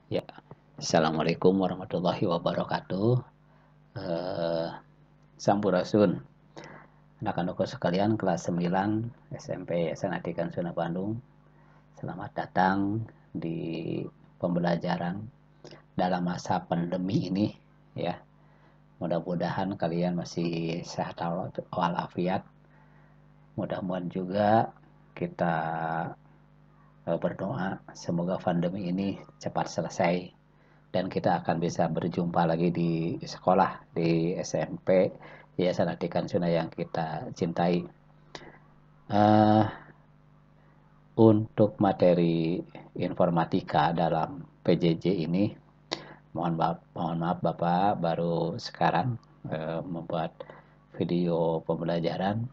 Ya, Assalamualaikum warahmatullahi wabarakatuh. Eh, Sampurasun, anak-anakku sekalian kelas 9 SMP Yayasan Adikan Suna Bandung. Selamat datang di pembelajaran dalam masa pandemi ini ya. Mudah-mudahan kalian masih sehat walafiat. Mudah-mudahan juga kita berdoa semoga pandemi ini cepat selesai dan kita akan bisa berjumpa lagi di sekolah di SMP Yayasan Adikan Suna yang kita cintai. Uh, untuk materi informatika dalam PJJ ini, mohon maaf Bapak baru sekarang membuat video pembelajaran.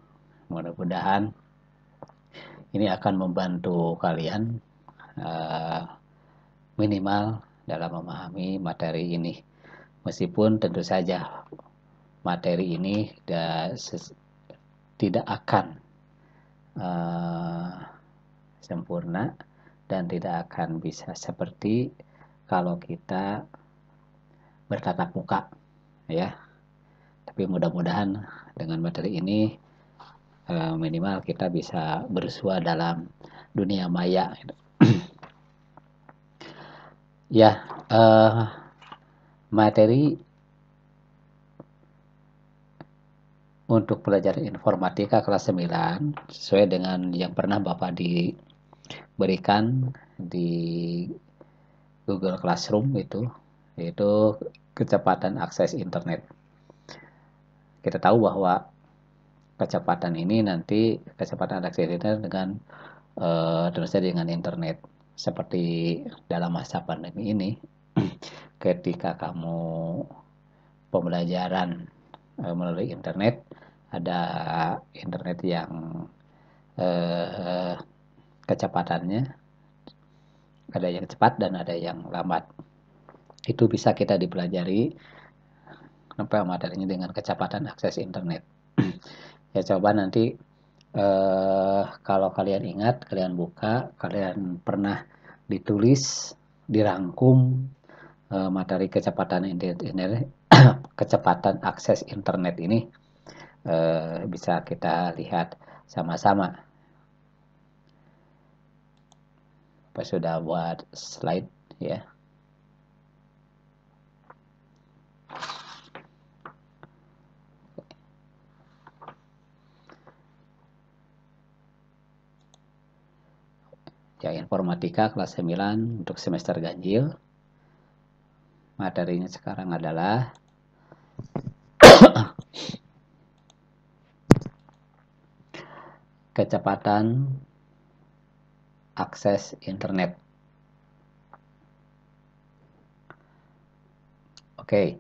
Mudah-mudahan ini akan membantu kalian uh, minimal dalam memahami materi ini. Meskipun tentu saja materi ini tidak akan sempurna dan tidak akan bisa seperti kalau kita bertatap muka ya. Tapi mudah-mudahan dengan materi ini minimal kita bisa bersua dalam dunia maya. Ya, materi untuk pelajaran informatika kelas 9 sesuai dengan yang pernah Bapak diberikan di Google Classroom itu, yaitu kecepatan akses internet. Kita tahu bahwa kecepatan ini nanti kecepatan akses internet dengan tentu saja dengan internet. Seperti dalam masa pandemi ini, ketika kamu pembelajaran melalui internet, ada internet yang kecepatannya ada yang cepat dan ada yang lambat. Itu bisa kita dipelajari materinya dengan kecepatan akses internet. Ya coba nanti kalau kalian ingat, kalian buka, kalian pernah ditulis, dirangkum materi kecepatan internet, kecepatan akses internet ini bisa kita lihat sama-sama. Apa sudah buat slide ya? Ya, informatika kelas 9 untuk semester ganjil. Materinya sekarang adalah kecepatan akses internet. Oke,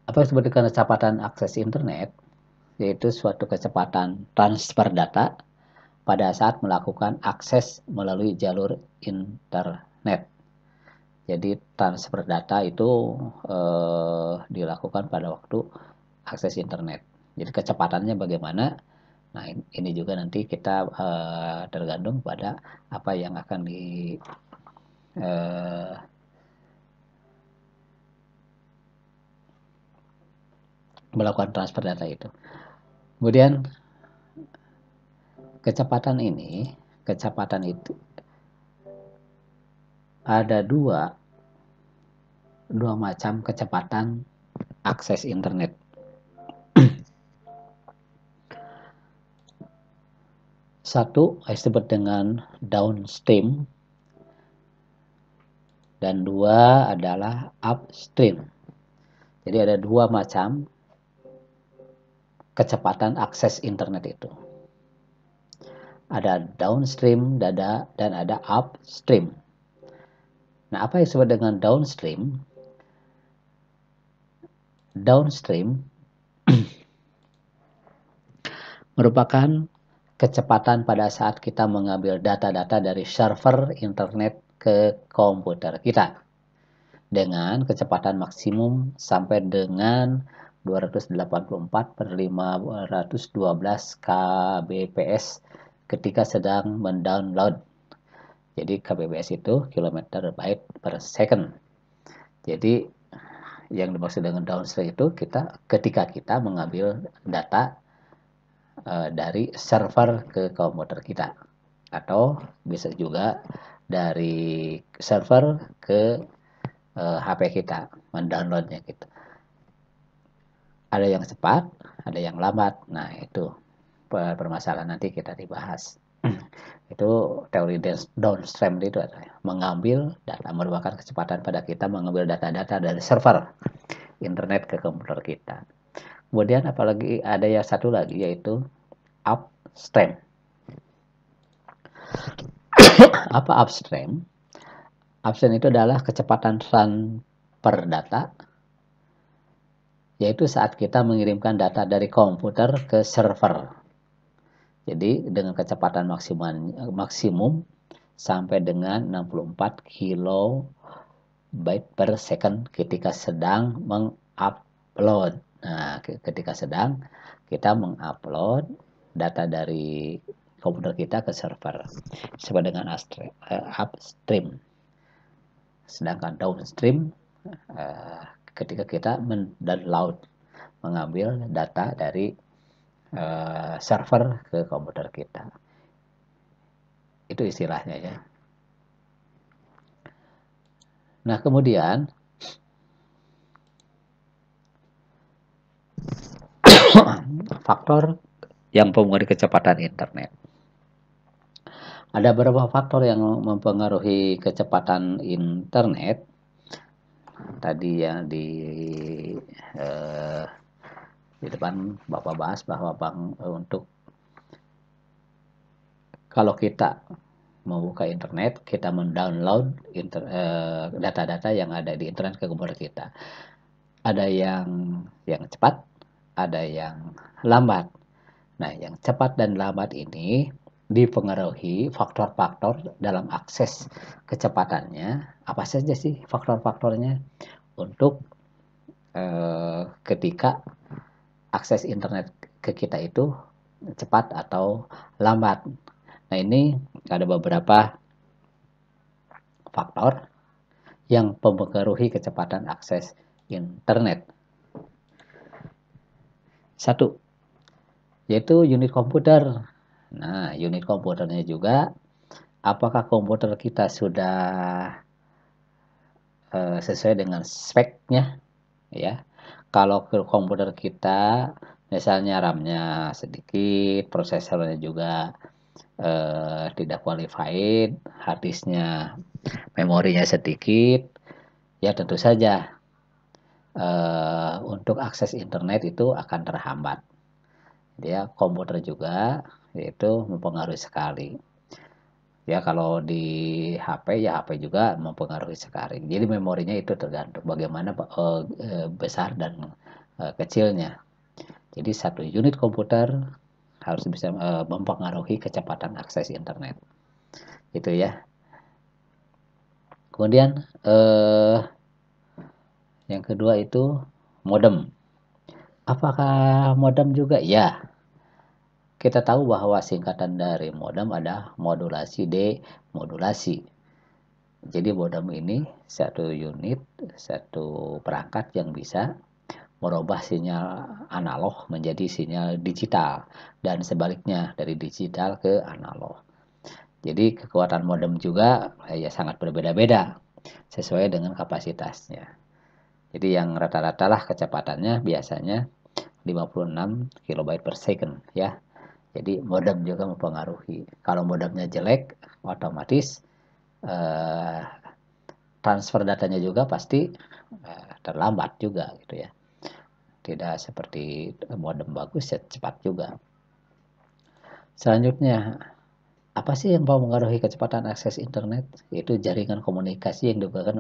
apa yang disebut dengan kecepatan akses internet? Yaitu suatu kecepatan transfer data pada saat melakukan akses melalui jalur internet. Jadi transfer data itu dilakukan pada waktu akses internet. Jadi kecepatannya bagaimana? Nah, ini juga nanti kita tergantung pada apa yang akan melakukan transfer data itu. Kemudian kecepatan itu ada dua macam kecepatan akses internet. Satu disebut dengan downstream dan dua adalah upstream. Jadi ada dua macam kecepatan akses internet itu. Ada downstream dan ada upstream. Nah, apa yang disebut dengan downstream? Downstream merupakan kecepatan pada saat kita mengambil data-data dari server internet ke komputer kita dengan kecepatan maksimum sampai dengan 284/512 kbps ketika sedang mendownload. Jadi kbps itu kilometer byte per second. Jadi yang dimaksud dengan downstream itu ketika kita mengambil data dari server ke komputer kita, atau bisa juga dari server ke HP kita, mendownloadnya gitu. Ada yang cepat, ada yang lambat. Nah, itu permasalahan nanti kita dibahas. Itu teori downstream itu adalah mengambil data, merupakan kecepatan pada kita mengambil data-data dari server internet ke komputer kita. Kemudian apalagi ada yang satu lagi, yaitu upstream. Apa upstream? Upstream itu adalah kecepatan transfer data, yaitu saat kita mengirimkan data dari komputer ke server. Jadi dengan kecepatan maksimum sampai dengan 64 kilobyte per second ketika sedang mengupload. Nah, ketika sedang kita mengupload data dari komputer kita ke server, disebut dengan upstream. Sedangkan downstream ketika kita mendownload, mengambil data dari server ke komputer kita. Itu istilahnya ya. Nah, kemudian faktor yang mempengaruhi kecepatan internet. Ada beberapa faktor yang mempengaruhi kecepatan internet. Tadi yang di depan Bapak bahas bahwa untuk kalau kita membuka internet, kita mendownload data-data yang ada di internet ke komputer kita. Ada yang cepat, ada yang lambat. Nah, yang cepat dan lambat ini dipengaruhi faktor-faktor dalam akses kecepatannya. Apa saja sih faktor-faktornya untuk ketika akses internet ke kita itu cepat atau lambat. Nah, ini ada beberapa faktor yang mempengaruhi kecepatan akses internet. Satu, yaitu unit komputer. Nah, unit komputernya juga, apakah komputer kita sudah sesuai dengan speknya, ya. Kalau ke komputer kita misalnya RAM-nya sedikit, prosesornya juga tidak qualified, hard disk-nya, memorinya sedikit, ya tentu saja untuk akses internet itu akan terhambat. Dia komputer juga itu mempengaruhi sekali. Ya, kalau di HP ya HP juga mempengaruhi sekali. Jadi memorinya itu tergantung bagaimana besar dan kecilnya. Jadi satu unit komputer harus bisa mempengaruhi kecepatan akses internet. Itu ya. Kemudian yang kedua itu modem. Apakah modem juga? Ya. Kita tahu bahwa singkatan dari modem ada modulasi, demodulasi. Jadi modem ini satu unit, satu perangkat yang bisa merubah sinyal analog menjadi sinyal digital dan sebaliknya dari digital ke analog. Jadi kekuatan modem juga ya sangat berbeda-beda sesuai dengan kapasitasnya. Jadi yang rata-rata lah kecepatannya biasanya 56 kilobyte per second ya. Jadi modem juga mempengaruhi. Kalau modemnya jelek, otomatis transfer datanya juga pasti terlambat juga gitu ya. Tidak seperti modem bagus ya cepat juga. Selanjutnya, apa sih yang mempengaruhi kecepatan akses internet? Yaitu jaringan komunikasi yang digunakan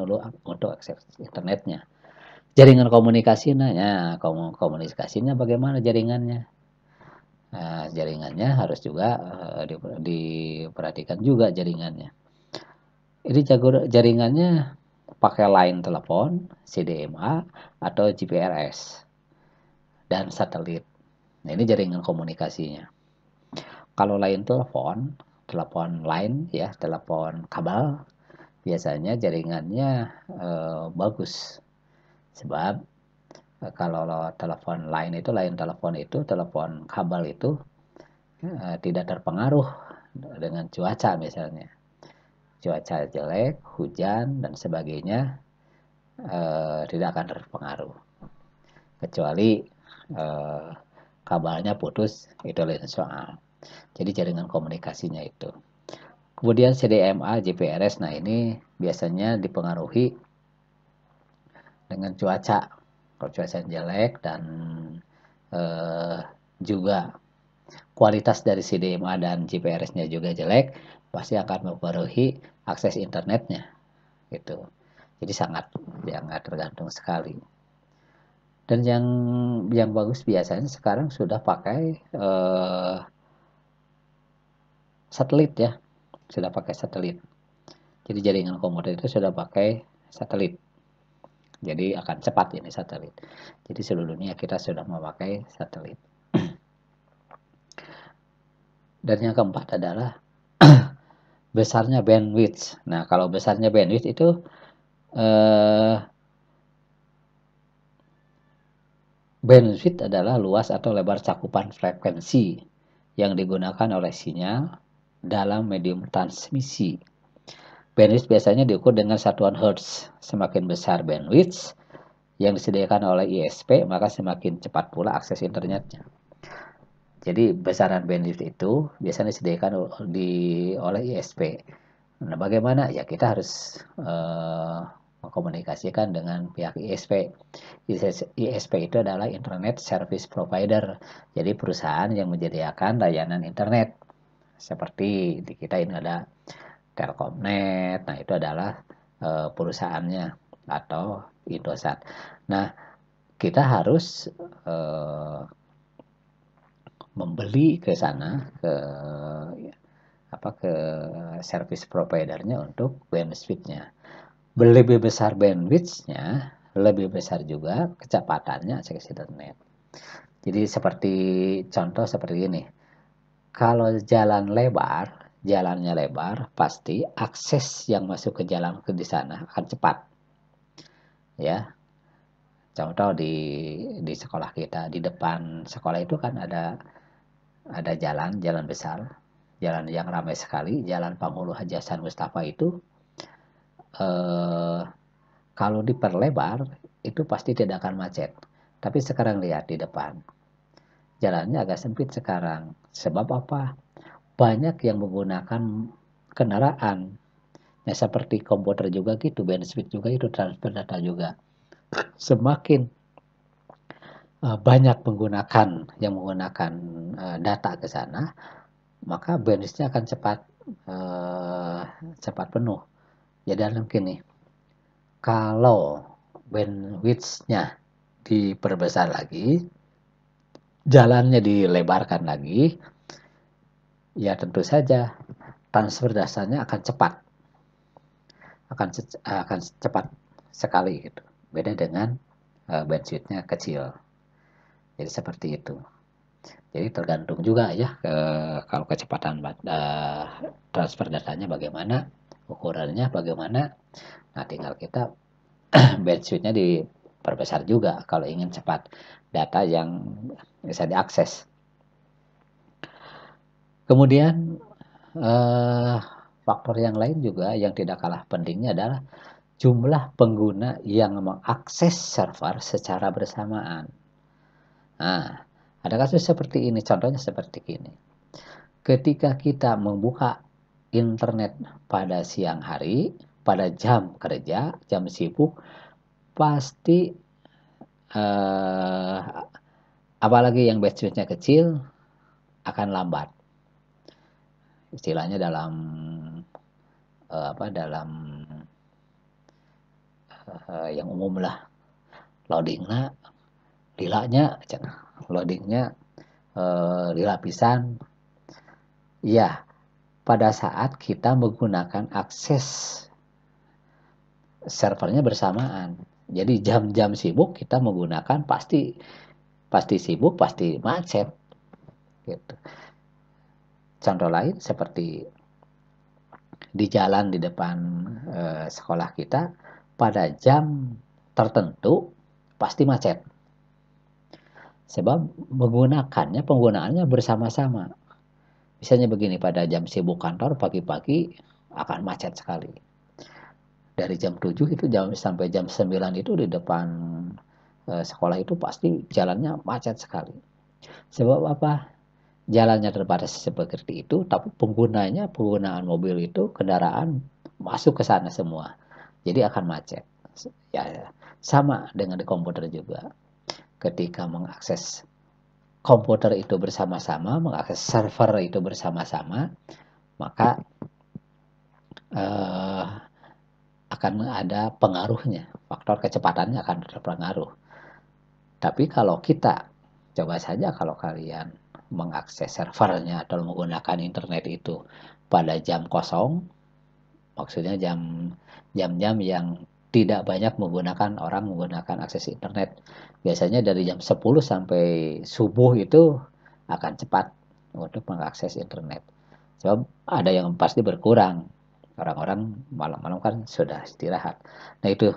untuk akses internetnya. Jaringan komunikasinya, komunikasinya bagaimana jaringannya? Nah, jaringannya harus juga diperhatikan juga jaringannya. Ini jaringannya pakai line telepon, CDMA, atau GPRS, dan satelit. Nah, ini jaringan komunikasinya. Kalau line telepon line ya, telepon kabel, biasanya jaringannya bagus. Sebab kalau telepon lain itu, telepon kabel itu tidak terpengaruh dengan cuaca misalnya. Cuaca jelek, hujan, dan sebagainya tidak akan terpengaruh. Kecuali eh, kabelnya putus, itu lain soal. Jadi jaringan komunikasinya itu. Kemudian CDMA, GPRS, nah ini biasanya dipengaruhi dengan cuaca. Kalau cuaca jelek dan eh, juga kualitas dari CDMA dan GPRS-nya juga jelek, pasti akan mempengaruhi akses internetnya. Gitu. Jadi sangat tergantung sekali. Dan yang bagus biasanya sekarang sudah pakai satelit ya, sudah pakai satelit. Jadi jaringan komuter itu sudah pakai satelit. Jadi akan cepat ini satelit. Jadi seluruh dunia kita sudah memakai satelit. Dan yang keempat adalah besarnya bandwidth. Nah, kalau besarnya bandwidth itu bandwidth adalah luas atau lebar cakupan frekuensi yang digunakan oleh sinyal dalam medium transmisi. Bandwidth biasanya diukur dengan satuan Hertz. Semakin besar bandwidth yang disediakan oleh ISP, maka semakin cepat pula akses internetnya. Jadi besaran bandwidth itu biasanya disediakan oleh ISP. Nah, bagaimana? Ya kita harus mengkomunikasikan dengan pihak ISP. ISP itu adalah Internet Service Provider. Jadi perusahaan yang menyediakan layanan internet. Seperti di kita ini ada Telkomnet, nah itu adalah perusahaannya atau Indosat. Nah, kita harus membeli ke sana ke service providernya untuk bandwidth-nya. Lebih besar bandwidth-nya, lebih besar juga kecepatannya akses internet. Jadi contoh seperti ini. Kalau jalannya lebar, pasti akses yang masuk ke jalan di sana akan cepat. Ya, contoh di sekolah kita, di depan sekolah itu kan ada jalan besar, jalan yang ramai sekali, Jalan Panghulu Haji Hasan Mustafa itu kalau diperlebar itu pasti tidak akan macet. Tapi sekarang lihat di depan, jalannya agak sempit sekarang. Sebab apa? Banyak yang menggunakan kendaraan. Ya seperti komputer juga gitu, bandwidth juga itu, transfer data juga. Semakin banyak yang menggunakan data ke sana, maka bandwidth-nya akan cepat penuh. Jadi dalam gini, kalau bandwidth-nya diperbesar lagi, jalannya dilebarkan lagi, ya tentu saja transfer dasarnya akan cepat sekali gitu. Beda dengan bandwidth-nya kecil. Jadi seperti itu. Jadi tergantung juga ya kalau kecepatan transfer datanya bagaimana, ukurannya bagaimana. Nah, tinggal kita bandwidth-nya diperbesar juga kalau ingin cepat data yang bisa diakses. Kemudian faktor yang lain juga yang tidak kalah pentingnya adalah jumlah pengguna yang mengakses server secara bersamaan. Nah, ada kasus seperti ini, contohnya seperti ini. Ketika kita membuka internet pada siang hari, pada jam kerja, jam sibuk, pasti apalagi yang bandwidth-nya kecil akan lambat. Istilahnya dalam yang umum lah, loadingnya lilanya, loadingnya dilapisan. Ya, pada saat kita menggunakan akses servernya bersamaan. Jadi jam-jam sibuk kita menggunakan pasti sibuk, pasti macet. Gitu. Contoh lain seperti di jalan di depan sekolah kita pada jam tertentu pasti macet. Sebab penggunaannya bersama-sama. Misalnya begini, pada jam sibuk kantor pagi-pagi akan macet sekali. Dari jam 7 itu sampai jam 9 itu di depan sekolah itu pasti jalannya macet sekali. Sebab apa? Jalannya terbatas seperti itu, tapi penggunaan mobil itu, kendaraan masuk ke sana semua. Jadi akan macet. Ya, sama dengan di komputer juga. Ketika mengakses komputer itu bersama-sama, mengakses server itu bersama-sama, maka eh, akan ada pengaruhnya. Faktor kecepatannya akan terpengaruh. Tapi kalau kita, coba saja kalau kalian mengakses servernya atau menggunakan internet itu pada jam kosong, maksudnya jam-jam yang tidak banyak orang menggunakan akses internet. Biasanya dari jam 10 sampai subuh itu akan cepat untuk mengakses internet. Sebab ada yang pasti berkurang. Orang-orang malam-malam kan sudah istirahat. Nah itu,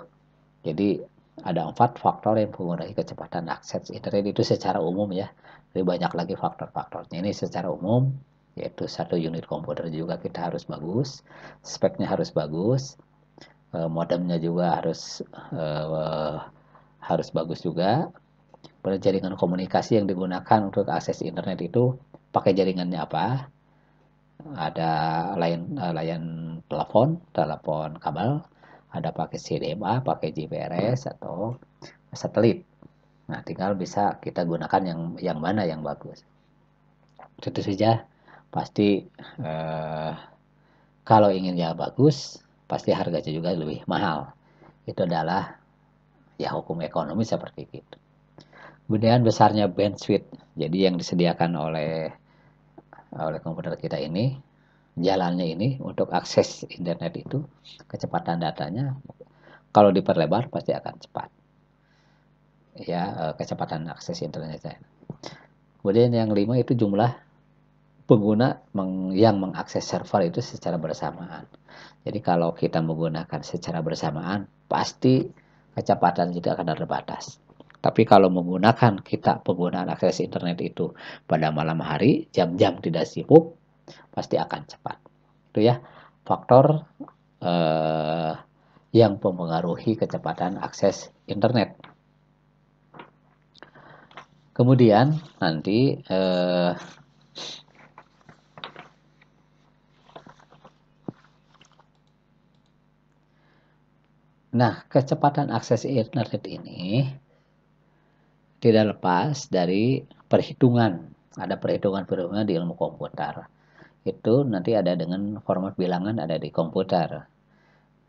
jadi ada 4 faktor yang mengurangi kecepatan akses internet itu secara umum ya. Lebih banyak lagi faktor-faktornya. Ini secara umum, yaitu satu unit komputer juga kita harus bagus, speknya harus bagus, modemnya juga eh, harus bagus juga. Jaringan komunikasi yang digunakan untuk akses internet itu pakai jaringannya apa? Ada layan telepon kabel, ada pakai CDMA, pakai GPRS atau satelit. Nah, tinggal bisa kita gunakan yang mana yang bagus. Tentu saja pasti eh, kalau ingin yang bagus, pasti harganya juga lebih mahal. Itu adalah ya hukum ekonomi seperti itu. Kemudian besarnya bandwidth. Jadi yang disediakan oleh komputer kita ini, jalannya ini untuk akses internet itu, kecepatan datanya kalau diperlebar pasti akan cepat. Ya, kecepatan akses internetnya. Kemudian yang 5 itu jumlah pengguna yang mengakses server itu secara bersamaan. Jadi kalau kita menggunakan secara bersamaan, pasti kecepatan kita akan terbatas. Tapi kalau menggunakan kita penggunaan akses internet itu pada malam hari, jam-jam tidak sibuk, pasti akan cepat. Itu ya faktor eh, yang mempengaruhi kecepatan akses internet. Kemudian nanti kecepatan akses internet ini tidak lepas dari perhitungan. Ada perhitungan-perhitungan di ilmu komputer. Itu nanti ada dengan format bilangan ada di komputer.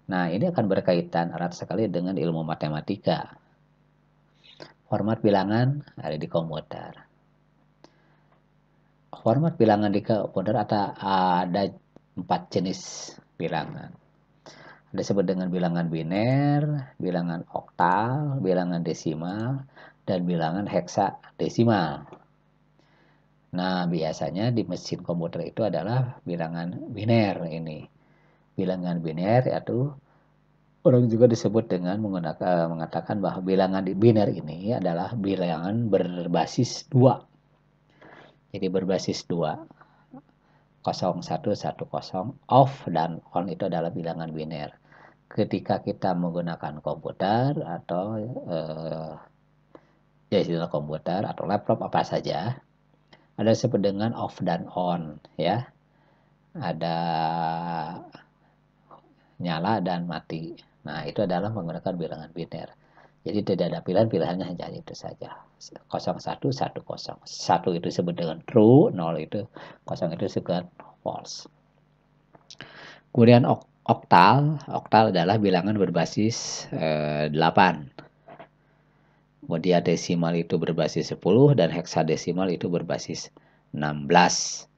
Nah, ini akan berkaitan erat sekali dengan ilmu matematika. Format bilangan ada di komputer. Format bilangan di komputer ada 4 jenis bilangan. Ada disebut dengan bilangan biner, bilangan oktal, bilangan desimal, dan bilangan heksadesimal. Nah, biasanya di mesin komputer itu adalah bilangan biner ini. Bilangan biner yaitu orang juga disebut dengan mengatakan bahwa bilangan biner ini adalah bilangan berbasis 2. Jadi berbasis 2. 0, 1, 1, 0. Off dan on itu adalah bilangan biner. Ketika kita menggunakan komputer atau ya istilah komputer atau laptop apa saja, ada disebut dengan off dan on ya. Ada nyala dan mati. Nah, itu adalah menggunakan bilangan biner. Jadi tidak ada pilihannya hanya itu saja. 0, 1, 1, 0. 1 itu disebut dengan true, 0 itu 0 itu disebut false. Kemudian oktal adalah bilangan berbasis 8. Kemudian desimal itu berbasis 10 dan heksadesimal itu berbasis 16.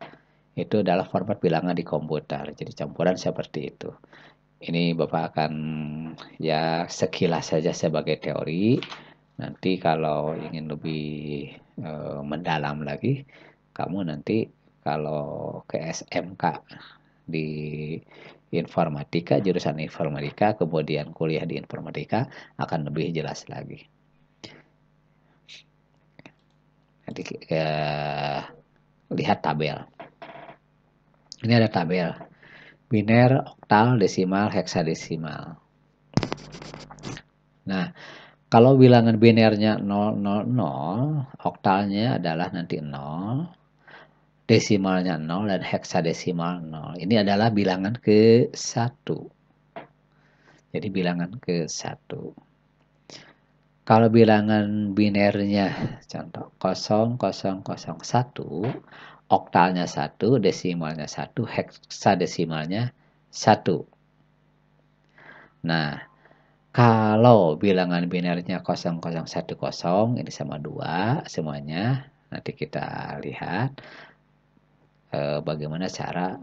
Itu adalah format bilangan di komputer. Jadi campuran seperti itu. Ini Bapak akan ya sekilas saja sebagai teori. Nanti kalau ingin lebih mendalam lagi, kamu nanti kalau ke SMK di informatika, jurusan informatika, kemudian kuliah di informatika akan lebih jelas lagi. Nanti lihat tabel. Ini ada tabel biner, oktal, desimal, heksadesimal. Nah, kalau bilangan binernya 000, oktalnya adalah nanti 0, desimalnya 0, dan heksadesimal 0. Ini adalah bilangan ke-1. Jadi bilangan ke-1. Kalau bilangan binernya, contoh 0001, oktalnya 1, desimalnya 1, heksadesimalnya 1. Nah, kalau bilangan binernya 0010, ini sama 2 semuanya. Nanti kita lihat bagaimana cara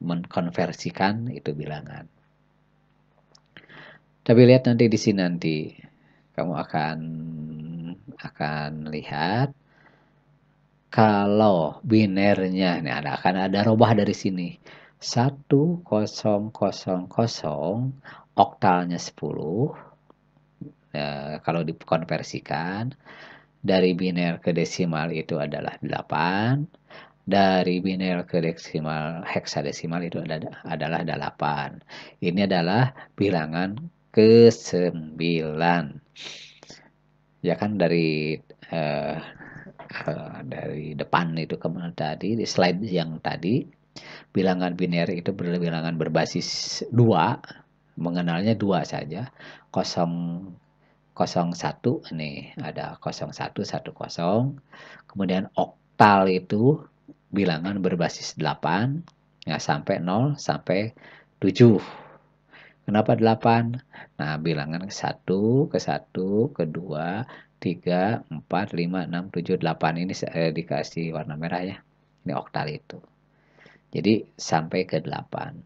mengkonversikan itu bilangan. Tapi lihat nanti di sini, nanti kamu akan lihat kalau binernya ini akan ada rubah dari sini. 1000, oktalnya 10. Kalau dikonversikan dari biner ke desimal itu adalah 8. Dari biner ke desimal heksadesimal itu adalah 8. Ini adalah bilangan ke-9. Ya kan, dari depan itu kemana tadi, di slide yang tadi, bilangan biner itu bilangan berbasis 2, mengenalnya 2 saja. 01 ini ada 0110. Kemudian oktal itu bilangan berbasis 8, ya, sampai 0 sampai 7. Kenapa 8? Nah, bilangan ke-1, ke-1, ke-2, 3, 4, 5, 6, 7, 8 ini dikasih warna merah ya. Ini oktal itu. Jadi sampai ke 8.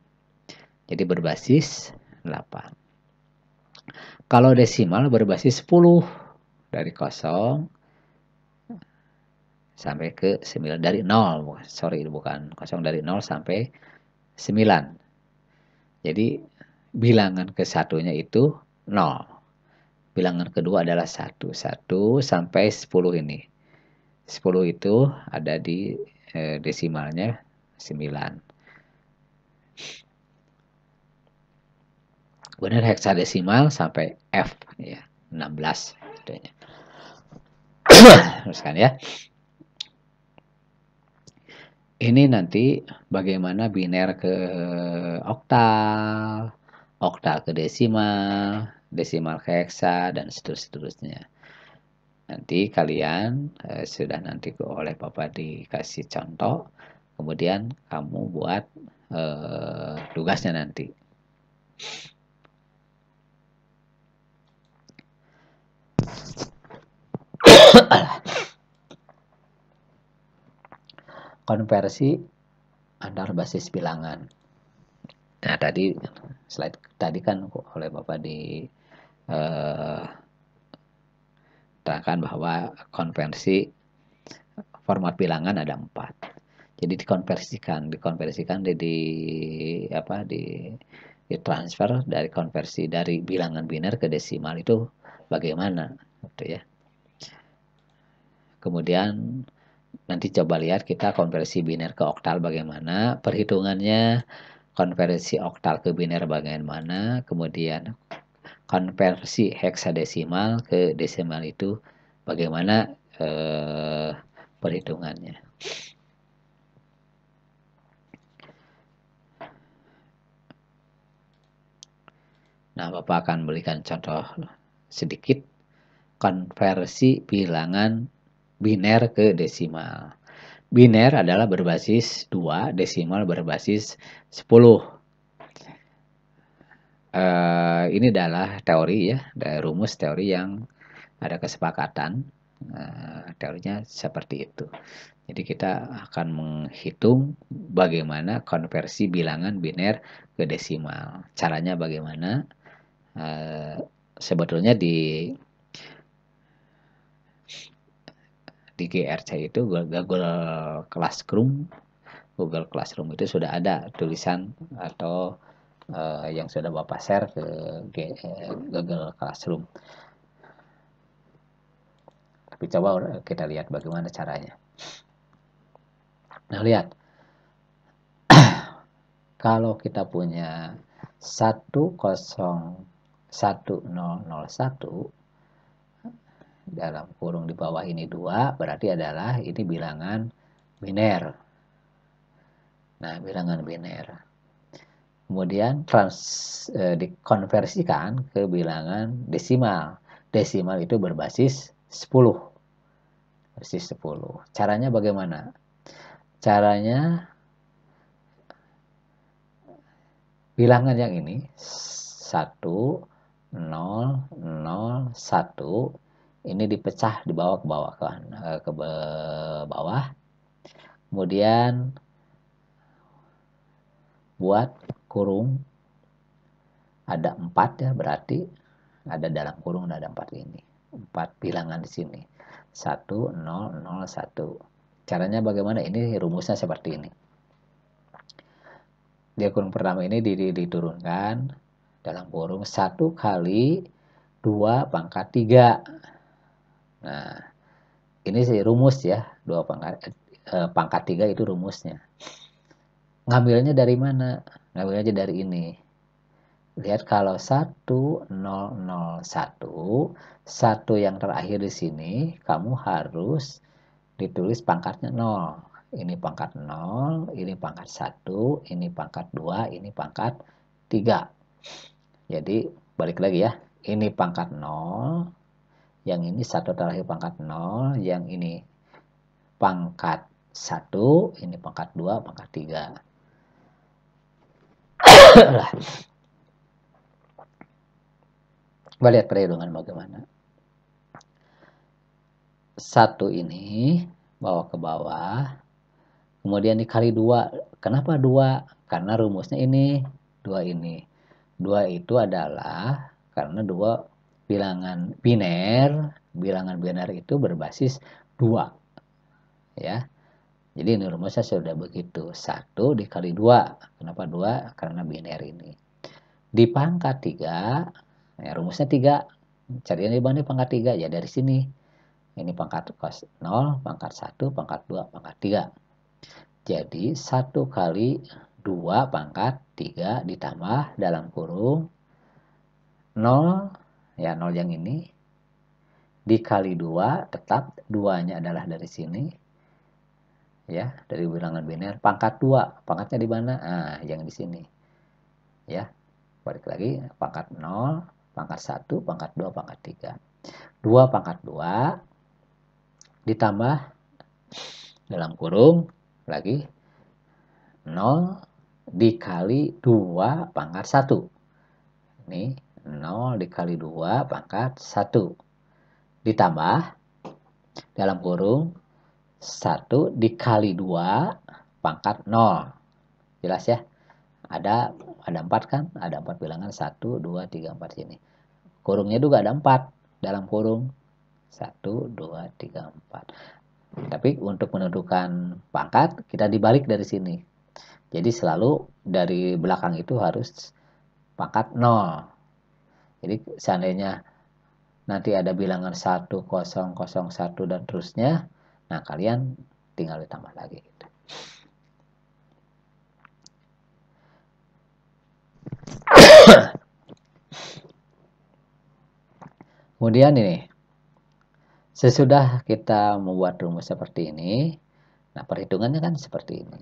Jadi berbasis 8. Kalau desimal berbasis 10. Dari 0 sampai ke 9. Dari 0. Sorry, bukan 0. Dari 0 sampai 9. Jadi bilangan ke-1-nya itu 0. Bilangan kedua adalah 1. 1 sampai 10 ini. 10 itu ada di desimalnya 9. Kemudian heksadesimal sampai F ya, 16 gitu. Teruskan ya. Ini nanti bagaimana biner ke oktal, oktal ke desimal, desimal ke heksa, dan seterusnya. Nanti kalian sudah nanti oleh Bapak dikasih contoh, kemudian kamu buat tugasnya nanti. Konversi antar basis bilangan. Nah, tadi slide tadi kan oleh Bapak terangkan bahwa konversi format bilangan ada 4. Jadi dikonversikan ditransfer dari konversi dari bilangan biner ke desimal itu bagaimana gitu ya. Kemudian nanti coba lihat kita konversi biner ke oktal bagaimana perhitungannya, konversi oktal ke biner bagaimana, kemudian konversi heksadesimal ke desimal itu bagaimana perhitungannya. Nah, Bapak akan berikan contoh sedikit konversi bilangan biner ke desimal. Biner adalah berbasis 2, desimal berbasis 10. Ini adalah teori ya, dari rumus teori yang ada kesepakatan. Teorinya seperti itu. Jadi kita akan menghitung bagaimana konversi bilangan biner ke desimal. Caranya bagaimana? Sebetulnya di GRC itu Google Classroom Google Classroom itu sudah ada tulisan atau yang sudah Bapak share ke Google Classroom. Tapi coba kita lihat bagaimana caranya. Nah, lihat. Kalau kita punya 101001 dalam kurung di bawah ini 2, berarti adalah ini bilangan biner. Nah, bilangan biner. Kemudian dikonversikan ke bilangan desimal. Desimal itu berbasis 10. Basis 10. Caranya bagaimana? Caranya bilangan yang ini 1 0 0 1 ini dipecah di bawah ke bawah. Kemudian buat kurung ada 4 ya, berarti ada dalam kurung ada 4 ini. 4 bilangan di sini. 1 0 0 1. Caranya bagaimana? Ini rumusnya seperti ini. Di kurung pertama ini diturunkan dalam kurung 1 kali 2 pangkat 3. Nah, ini sih rumus ya, 2 pangkat 3 itu rumusnya. Ngambilnya dari mana? Ngambilnya dari ini. Lihat kalau 1001, 1 yang terakhir di sini, kamu harus ditulis pangkatnya 0. Ini pangkat 0, ini pangkat 1, ini pangkat 2, ini pangkat 3. Jadi, balik lagi ya. Ini pangkat 0, yang ini 1 terakhir pangkat 0, yang ini pangkat 1, ini pangkat 2, pangkat 3. Coba lihat perhitungan bagaimana. 1 ini bawa ke bawah, kemudian dikali 2. Kenapa 2? Karena rumusnya ini, 2 ini. 2 itu adalah karena 2 bilangan biner. Bilangan biner itu berbasis 2. Ya. Jadi ini rumusnya sudah begitu. 1 dikali 2. Kenapa 2? Karena biner ini. Di pangkat 3, ya rumusnya 3. Carinya di mana pangkat 3? Ya dari sini. Ini pangkat 0, pangkat 1, pangkat 2, pangkat 3. Jadi 1 kali 2 pangkat 3 ditambah dalam kurung 0, ya 0 yang ini, dikali 2, tetap 2-nya adalah dari sini. Ya, dari bilangan biner. Pangkat 2, pangkatnya di mana? Nah, yang di sini. Ya, balik lagi, pangkat 0, pangkat 1, pangkat 2, pangkat 3. 2 pangkat 2 ditambah dalam kurung lagi 0 dikali 2 pangkat 1. Ini 0 dikali 2 pangkat 1. Ditambah dalam kurung 1 dikali 2 pangkat 0. Jelas ya? Ada 4 kan? Ada 4 bilangan 1, 2, 3, 4 sini. Kurungnya juga ada 4 dalam kurung. 1, 2, 3, 4. Tapi untuk menentukan pangkat, kita dibalik dari sini. Jadi selalu dari belakang itu harus pangkat 0. Jadi seandainya nanti ada bilangan 1, 0, 0, 1 dan terusnya, nah kalian tinggal ditambah lagi. Kemudian ini, sesudah kita membuat rumus seperti ini, nah perhitungannya kan seperti ini.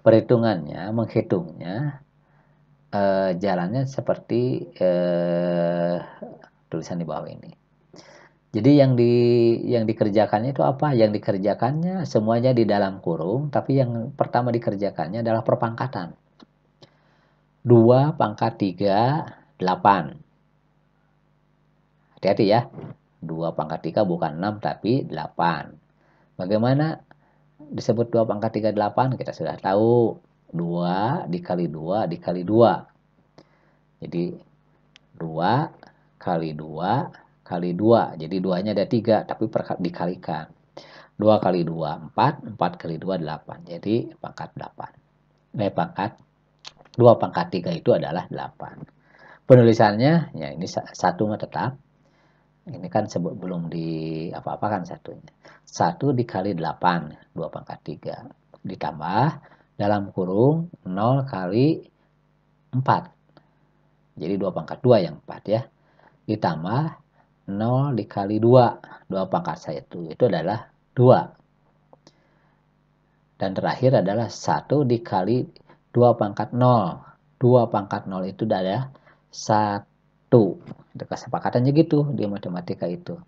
Perhitungannya, menghitungnya, jalannya seperti tulisan di bawah ini. Jadi yang dikerjakannya itu apa? Yang dikerjakannya semuanya di dalam kurung, tapi yang pertama dikerjakannya adalah perpangkatan. 2 pangkat 3, 8. Hati-hati ya. 2 pangkat 3 bukan 6 tapi 8. Bagaimana disebut 2 pangkat 3, 8? Kita sudah tahu. 2 dikali 2 dikali 2. Jadi 2 kali 2 kali 2. Jadi 2-nya ada 3 tapi dikalikan. 2 kali 2, 4. 4 kali 2, 8. Jadi pangkat 8. Pangkat 2 pangkat 3 itu adalah 8. Penulisannya, ya ini 1 mah tetap. Ini kan belum di apa-apakan satunya. 1 dikali 8, 2 pangkat 3. Ditambah dalam kurung 0 kali 4. Jadi 2 pangkat 2 yang 4 ya. Ditambah 0 dikali 2. 2 pangkat 1 itu adalah 2. Dan terakhir adalah 1 dikali 2 pangkat 0. 2 pangkat 0 itu adalah 1. Itu kesepakatannya gitu di matematika itu.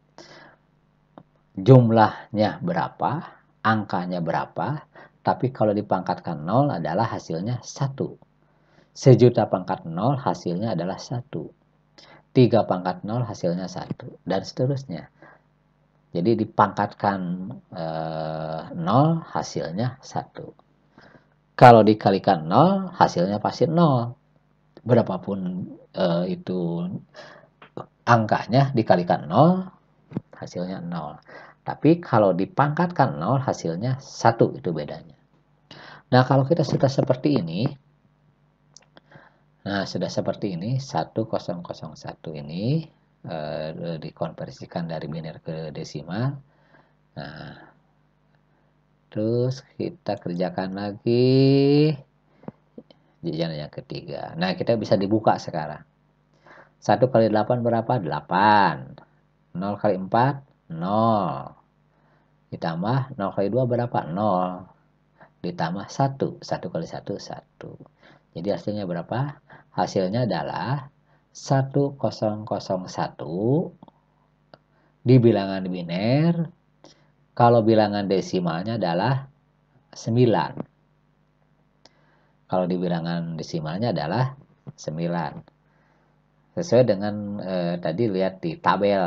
Jumlahnya berapa, angkanya berapa, tapi kalau dipangkatkan 0 adalah hasilnya 1. Sejuta pangkat 0 hasilnya adalah 1. 3 pangkat 0 hasilnya 1. Dan seterusnya. Jadi dipangkatkan 0 hasilnya 1. Kalau dikalikan 0 hasilnya pasti 0. Berapapun itu angkanya dikalikan 0 hasilnya 0. Tapi kalau dipangkatkan 0 hasilnya 1, itu bedanya. Nah, kalau kita sudah seperti ini, 1001 ini dikonversikan dari biner ke desimal. Nah, terus kita kerjakan lagi jajan yang ketiga. Nah, kita bisa dibuka sekarang. 1 kali 8 berapa? 8. 0 kali 4, 0. Ditambah 0 kali 2 berapa? 0. Ditambah 1. 1 kali 1, 1. Jadi hasilnya berapa? Hasilnya adalah 1001 di bilangan biner. Kalau bilangan desimalnya adalah 9. Kalau di bilangan desimalnya adalah 9. Sesuai dengan tadi lihat di tabel.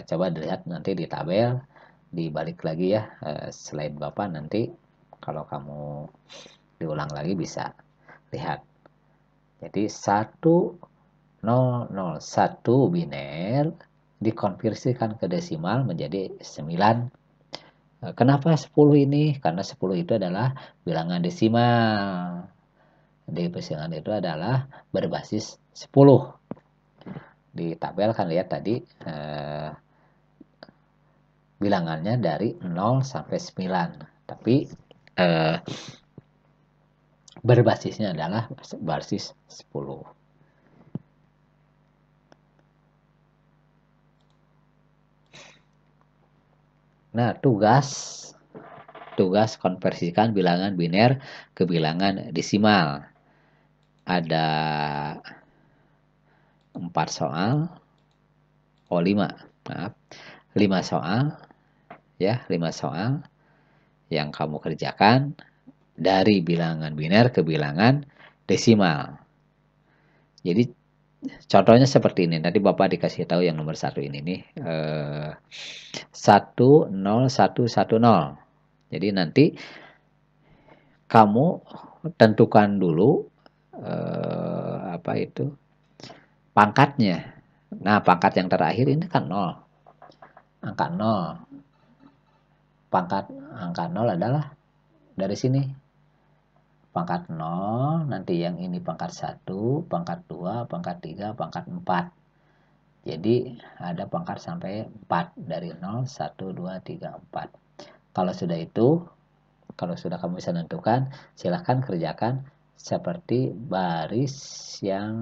Coba dilihat nanti di tabel. Dibalik lagi ya slide Bapak nanti. Kalau kamu diulang lagi bisa lihat. Jadi 1001 biner dikonversikan ke desimal menjadi 9. Kenapa 10 ini? Karena 10 itu adalah bilangan desimal. Di bilangan itu adalah berbasis 10. Di tabel kan lihat tadi bilangannya dari 0 sampai 9. Tapi berbasisnya adalah basis 10. Nah, tugas konversikan bilangan biner ke bilangan desimal. Ada 4 soal. 5. Maaf. 5 soal. Ya, 5 soal yang kamu kerjakan dari bilangan biner ke bilangan desimal. Jadi contohnya seperti ini. Nanti Bapak dikasih tahu yang nomor 1 ini nih. 10110. Jadi nanti kamu tentukan dulu apa itu pangkatnya. Nah, pangkat yang terakhir ini kan 0. Angka 0. Pangkat angka 0 adalah dari sini. Pangkat 0, nanti yang ini pangkat 1, pangkat 2, pangkat 3, pangkat 4. Jadi ada pangkat sampai 4 dari 0, 1, 2, 3, 4. Kalau sudah itu, kalau sudah kamu bisa tentukan, silahkan kerjakan seperti baris yang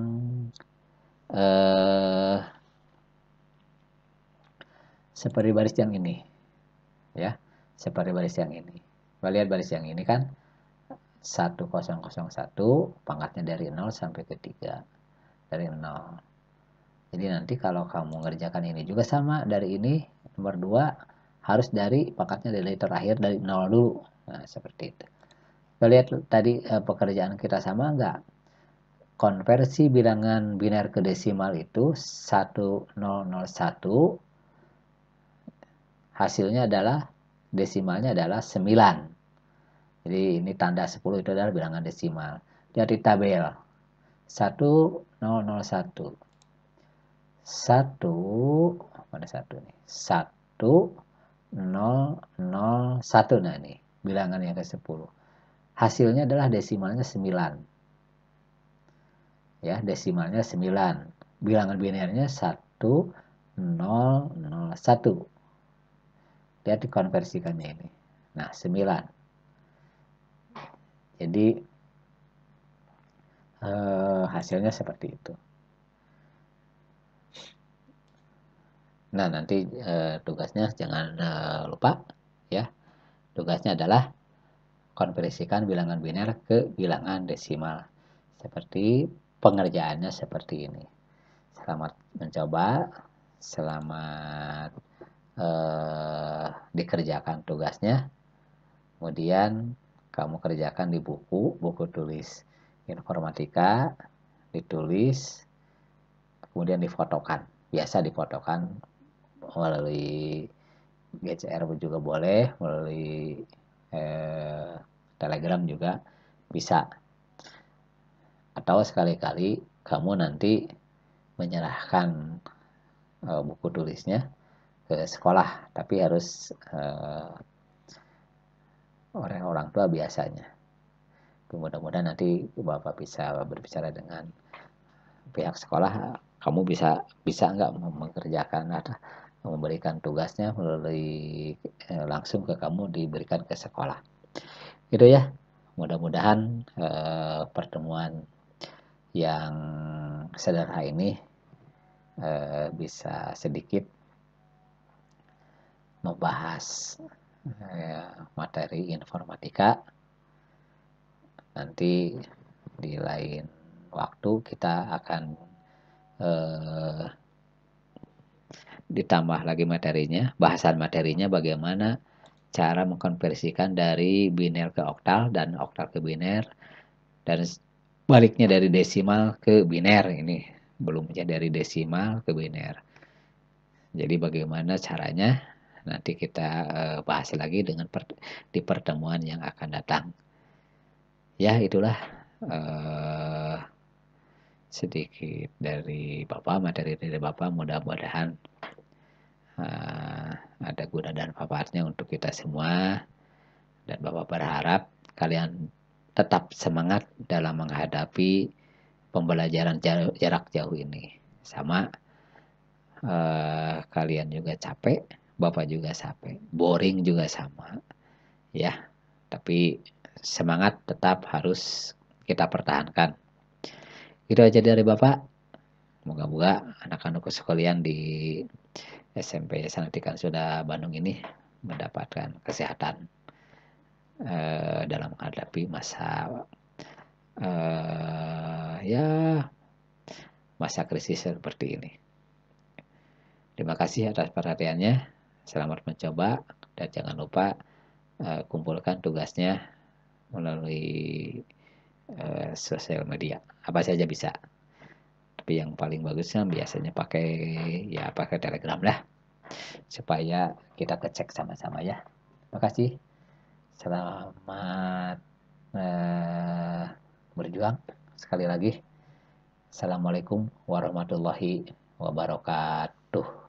seperti baris yang ini. Ya, seperti baris yang ini. Lihat baris yang ini kan 1001 pangkatnya dari 0 sampai ke 3. Dari 0. Jadi nanti kalau kamu ngerjakan ini juga sama, dari ini nomor 2 harus dari pangkatnya dari terakhir dari 0 dulu. Nah, seperti itu. Kita lihat tadi pekerjaan kita sama enggak? Konversi bilangan biner ke desimal itu 1001. Hasilnya adalah desimalnya adalah 9. Jadi ini tanda 10 itu adalah bilangan desimal. Dari tabel 1001. 1 mana 1 nih? 1 001. Nah ini bilangan yang ke-10. Hasilnya adalah desimalnya 9. Ya, desimalnya 9. Bilangan binernya 1001. Lihat dikonversikannya ini. Nah, 9. Jadi hasilnya seperti itu. Nah, nanti tugasnya jangan lupa ya. Tugasnya adalah konversikan bilangan biner ke bilangan desimal. Seperti pengerjaannya seperti ini. Selamat mencoba, selamat dikerjakan tugasnya. Kemudian kamu kerjakan di buku tulis informatika, ditulis, kemudian difotokan. Biasa difotokan melalui GCR juga boleh, melalui Telegram juga bisa. Atau sekali-kali kamu nanti menyerahkan buku tulisnya ke sekolah, tapi harus orang tua biasanya. Mudah-mudahan nanti Bapak bisa berbicara dengan pihak sekolah, kamu bisa nggak mengerjakan atau memberikan tugasnya melalui langsung ke kamu diberikan ke sekolah. Gitu ya. Mudah-mudahan pertemuan yang sederhana ini bisa sedikit membahas materi informatika. Nanti di lain waktu kita akan ditambah lagi materinya, bahasan materinya bagaimana cara mengkonversikan dari biner ke oktal dan oktal ke biner, dan baliknya dari desimal ke biner. Ini belum ya, dari desimal ke biner. Jadi bagaimana caranya nanti kita bahas lagi di pertemuan yang akan datang. Ya, itulah sedikit dari Bapak, materi dari Bapak. Mudah-mudahan ada guna dan manfaatnya untuk kita semua. Dan Bapak berharap kalian tetap semangat dalam menghadapi pembelajaran jarak jauh ini. Sama kalian juga capek, Bapak juga capek, boring juga sama. Ya, tapi semangat tetap harus kita pertahankan. Itu aja dari Bapak. Moga-moga anak-anak sekalian di SMP Sanatikan Sudah Bandung ini mendapatkan kesehatan dalam menghadapi masa masa krisis seperti ini. Terima kasih atas perhatiannya. Selamat mencoba dan jangan lupa kumpulkan tugasnya melalui sosial media. Apa saja bisa. Tapi yang paling bagusnya biasanya pakai Telegram lah, supaya kita kecek sama-sama ya. Terima kasih. Selamat berjuang sekali lagi. Assalamualaikum warahmatullahi wabarakatuh.